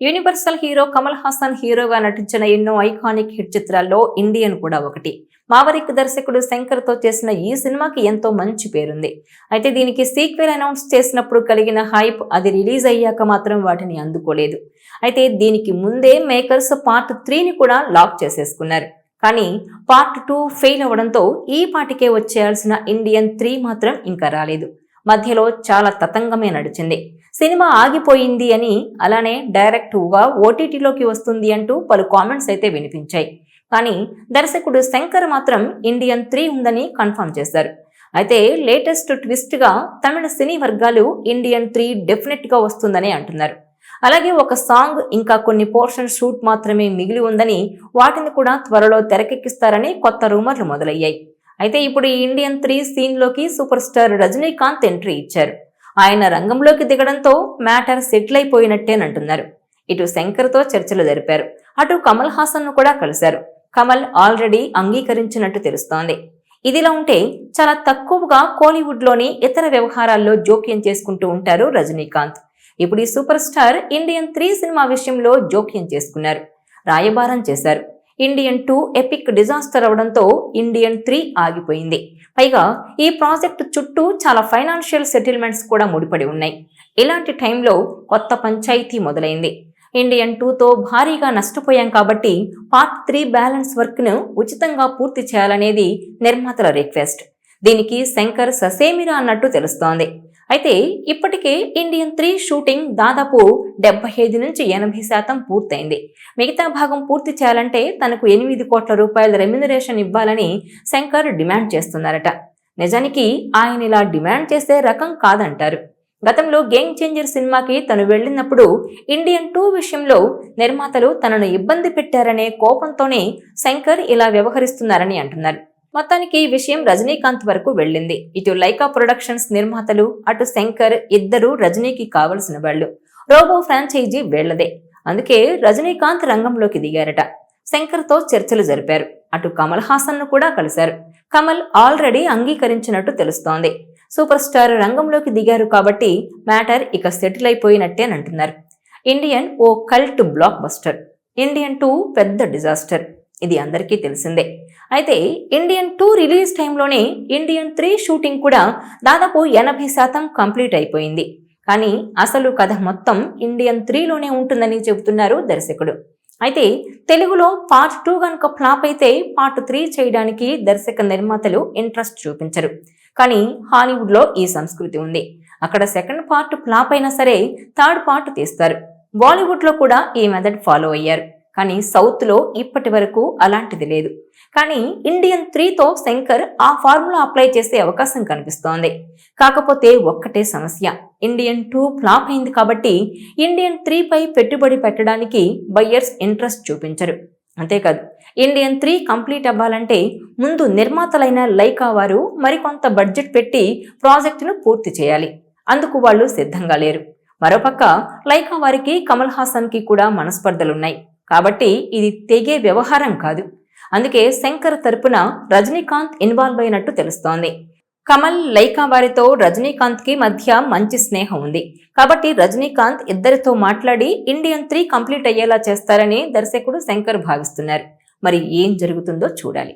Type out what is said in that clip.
Universal hero Kamal Haasan హీరోగా నటించిన ఎన్నో ఐకానిక్ హిట్ చిత్రాల్లో ఇండియన్ కూడా ఒకటి. మావరిక్ దర్శకుడు శంకర్ తో చేసిన ఈ సినిమాకి ఎంతో మంచి పేరుంది. అయితే దీనికి సీక్వెల్ అనౌన్స్ చేసినప్పుడు కలిగిన హైప్ అది రిలీజ్ అయ్యాక మాత్రం వాటిని అందుకోలేదు. అయితే దీనికి ముందే మేకర్స్ పార్ట్ 3ని కూడా లాక్ చేసేసుకున్నారు. కానీ పార్ట్ 2 ఫెయిల్ అవడంతో ఈ పాటికే వచ్చేయాల్సిన ఇండియన్ 3 మాత్రం ఇంకా రాలేదు. మధ్యలో చాలా తతంగమే నడిచింది. సినిమా ఆగిపోయింది అని, అలానే డైరెక్ట్గా ఓటీటీలోకి వస్తుంది అంటూ పలు కామెంట్స్ అయితే వినిపించాయి. కానీ దర్శకుడు శంకర్ మాత్రం ఇండియన్ 3 ఉందని కన్ఫర్మ్ చేశారు. అయితే లేటెస్ట్ ట్విస్ట్గా తమిళ సినీ వర్గాలు ఇండియన్ 3 డెఫినెట్గా వస్తుందని అంటున్నారు. అలాగే ఒక సాంగ్ ఇంకా కొన్ని పోర్షన్ షూట్ మాత్రమే మిగిలి ఉందని, వాటిని కూడా త్వరలో తెరకెక్కిస్తారని కొత్త రూమర్లు మొదలయ్యాయి. అయితే ఇప్పుడు ఈ ఇండియన్ 3 సీన్లోకి సూపర్ స్టార్ రజనీకాంత్ ఎంట్రీ ఇచ్చారు. ఆయన రంగంలోకి దిగడంతో మ్యాటర్ సెటిల్ అయిపోయినట్టేనంటున్నారు. ఇటు శంకర్తో చర్చలు జరిపారు, అటు కమల్ హాసన్ను కూడా కలిశారు. కమల్ ఆల్రెడీ అంగీకరించినట్టు తెలుస్తోంది. ఇదిలా ఉంటే చాలా తక్కువగా కోలీవుడ్లోని ఇతర వ్యవహారాల్లో జోక్యం చేసుకుంటూ ఉంటారు రజనీకాంత్. ఇప్పుడు ఈ సూపర్ స్టార్ ఇండియన్ 3 సినిమా విషయంలో జోక్యం చేసుకున్నారు, రాయబారం చేశారు. ఇండియన్ 2 ఎపిక్ డిజాస్టర్ అవడంతో ఇండియన్ 3 ఆగిపోయింది. పైగా ఈ ప్రాజెక్టు చుట్టూ చాలా ఫైనాన్షియల్ సెటిల్మెంట్స్ కూడా ముడిపడి ఉన్నాయి. ఇలాంటి టైంలో కొత్త పంచాయతీ మొదలైంది. ఇండియన్ 2తో భారీగా నష్టపోయాం కాబట్టి పార్ట్ 3 బ్యాలెన్స్ వర్క్ను ఉచితంగా పూర్తి చేయాలనేది నిర్మాతల రిక్వెస్ట్. దీనికి శంకర్ ససేమిరా అన్నట్టు తెలుస్తోంది. అయితే ఇప్పటికే ఇండియన్ 3 షూటింగ్ దాదాపు 75 నుంచి 80% పూర్తయింది. మిగతా భాగం పూర్తి చేయాలంటే తనకు 8 కోట్ల రూపాయల రెమ్యునరేషన్ ఇవ్వాలని శంకర్ డిమాండ్ చేస్తున్నారట. నిజానికి ఆయన ఇలా డిమాండ్ చేసే రకం కాదంటారు. గతంలో గేమ్ చేంజర్ సినిమాకి తను వెళ్ళినప్పుడు ఇండియన్ 2 విషయంలో నిర్మాతలు తనను ఇబ్బంది పెట్టారనే కోపంతోనే శంకర్ ఇలా వ్యవహరిస్తున్నారని అంటున్నారు. మొత్తానికి ఈ విషయం రజనీకాంత్ వరకు వెళ్ళింది. ఇటు లైకా ప్రొడక్షన్స్ నిర్మాతలు, అటు శంకర్ ఇద్దరు రజనీకి కావలసిన వాళ్ళు. రోబో ఫ్రాంచైజీ వీళ్లదే. అందుకే రజనీకాంత్ రంగంలోకి దిగారట. శంకర్తో చర్చలు జరిపారు, అటు కమల్ హాసన్ను కూడా కలిశారు. కమల్ ఆల్రెడీ అంగీకరించినట్టు తెలుస్తోంది. సూపర్ స్టార్ రంగంలోకి దిగారు కాబట్టి మ్యాటర్ ఇక సెటిల్ అయిపోయినట్టేనంటున్నారు. ఇండియన్ ఓ కల్ట్ బ్లాక్ బస్టర్, ఇండియన్ 2 పెద్ద డిజాస్టర్, ఇది అందరికీ తెలిసిందే. అయితే ఇండియన్ 2 రిలీజ్ టైంలోనే ఇండియన్ 3 షూటింగ్ కూడా దాదాపు 80% కంప్లీట్ అయిపోయింది. కానీ అసలు కథ మొత్తం ఇండియన్ 3లోనే ఉంటుందని చెబుతున్నారు దర్శకుడు. అయితే తెలుగులో పార్ట్ 2 కనుక ఫ్లాప్ అయితే పార్ట్ 3 చేయడానికి దర్శక నిర్మాతలు ఇంట్రెస్ట్ చూపించరు. కానీ హాలీవుడ్లో ఈ సంస్కృతి ఉంది. అక్కడ సెకండ్ పార్ట్ ఫ్లాప్ అయినా సరే థర్డ్ పార్ట్ తీస్తారు. బాలీవుడ్లో కూడా ఈ మెథడ్ ఫాలో అయ్యారు. కానీ సౌత్లో ఇప్పటి వరకు అలాంటిది లేదు. కానీ ఇండియన్ 3తో శంకర్ ఆ ఫార్ములా అప్లై చేసే అవకాశం కనిపిస్తోంది. కాకపోతే ఒక్కటే సమస్య, ఇండియన్ 2 ఫ్లాప్ అయింది కాబట్టి ఇండియన్ 3పై పెట్టుబడి పెట్టడానికి బయ్యర్స్ ఇంట్రెస్ట్ చూపించరు. అంతేకాదు, ఇండియన్ 3 కంప్లీట్ అవ్వాలంటే ముందు నిర్మాతలైన లైకా వారు మరికొంత బడ్జెట్ పెట్టి ప్రాజెక్టును పూర్తి చేయాలి. అందుకు వాళ్ళు సిద్ధంగా లేరు. మరోపక్క లైకా వారికి కమల్ హాసన్కి కూడా మనస్పర్ధలున్నాయి. కాబట్టి ఇది తెగే వ్యవహారం కాదు. అందుకే శంకర్ తరపున రజనీకాంత్ ఇన్వాల్వ్ అయినట్టు తెలుస్తోంది. కమల్, లైకా వారితో రజనీకాంత్కి మధ్య మంచి స్నేహం ఉంది. కాబట్టి రజనీకాంత్ ఇద్దరితో మాట్లాడి ఇండియన్ 3 కంప్లీట్ అయ్యేలా చేస్తారని దర్శకుడు శంకర్ భావిస్తున్నారు. మరి ఏం జరుగుతుందో చూడాలి.